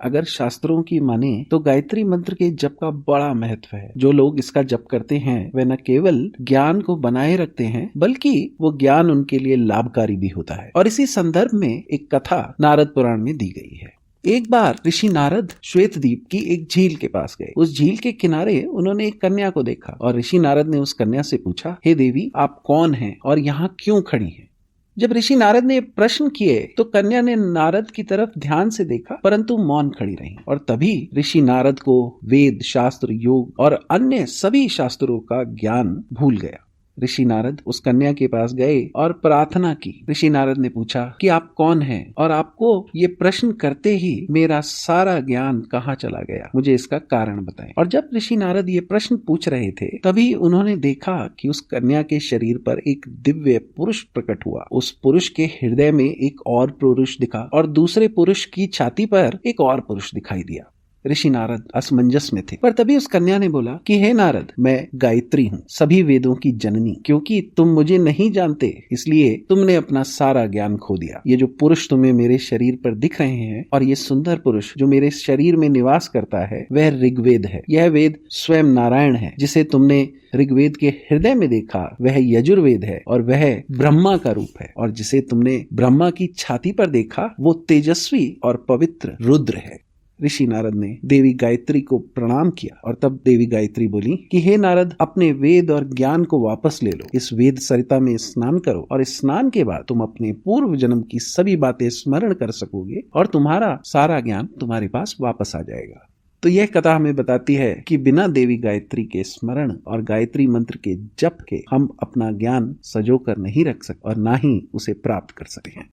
अगर शास्त्रों की माने तो गायत्री मंत्र के जप का बड़ा महत्व है। जो लोग इसका जप करते हैं वे न केवल ज्ञान को बनाए रखते हैं बल्कि वो ज्ञान उनके लिए लाभकारी भी होता है। और इसी संदर्भ में एक कथा नारद पुराण में दी गई है। एक बार ऋषि नारद श्वेतद्वीप की एक झील के पास गए। उस झील के किनारे उन्होंने एक कन्या को देखा और ऋषि नारद ने उस कन्या से पूछा, हे देवी, आप कौन हैं और यहाँ क्यों खड़ी हैं? जब ऋषि नारद ने प्रश्न किए तो कन्या ने नारद की तरफ ध्यान से देखा परंतु मौन खड़ी रही। और तभी ऋषि नारद को वेद, शास्त्र, योग और अन्य सभी शास्त्रों का ज्ञान भूल गया। ऋषि नारद उस कन्या के पास गए और प्रार्थना की। ऋषि नारद ने पूछा कि आप कौन हैं और आपको ये प्रश्न करते ही मेरा सारा ज्ञान कहाँ चला गया, मुझे इसका कारण बताएं। और जब ऋषि नारद ये प्रश्न पूछ रहे थे तभी उन्होंने देखा कि उस कन्या के शरीर पर एक दिव्य पुरुष प्रकट हुआ। उस पुरुष के हृदय में एक और पुरुष दिखा और दूसरे पुरुष की छाती पर एक और पुरुष दिखाई दिया। ऋषि नारद असमंजस में थे, पर तभी उस कन्या ने बोला कि हे नारद, मैं गायत्री हूँ, सभी वेदों की जननी। क्योंकि तुम मुझे नहीं जानते इसलिए तुमने अपना सारा ज्ञान खो दिया। ये जो पुरुष तुम्हें मेरे शरीर पर दिख रहे हैं और ये सुंदर पुरुष जो मेरे शरीर में निवास करता है वह ऋग्वेद है। यह वेद स्वयं नारायण है। जिसे तुमने ऋग्वेद के हृदय में देखा वह यजुर्वेद है और वह ब्रह्मा का रूप है। और जिसे तुमने ब्रह्मा की छाती पर देखा वो तेजस्वी और पवित्र रुद्र है। ऋषि नारद ने देवी गायत्री को प्रणाम किया और तब देवी गायत्री बोली कि हे नारद, अपने वेद और ज्ञान को वापस ले लो। इस वेद सरिता में स्नान करो और इस स्नान के बाद तुम अपने पूर्व जन्म की सभी बातें स्मरण कर सकोगे और तुम्हारा सारा ज्ञान तुम्हारे पास वापस आ जाएगा। तो यह कथा हमें बताती है कि बिना देवी गायत्री के स्मरण और गायत्री मंत्र के जप के हम अपना ज्ञान सजो कर नहीं रख सकते और ना ही उसे प्राप्त कर सकते हैं।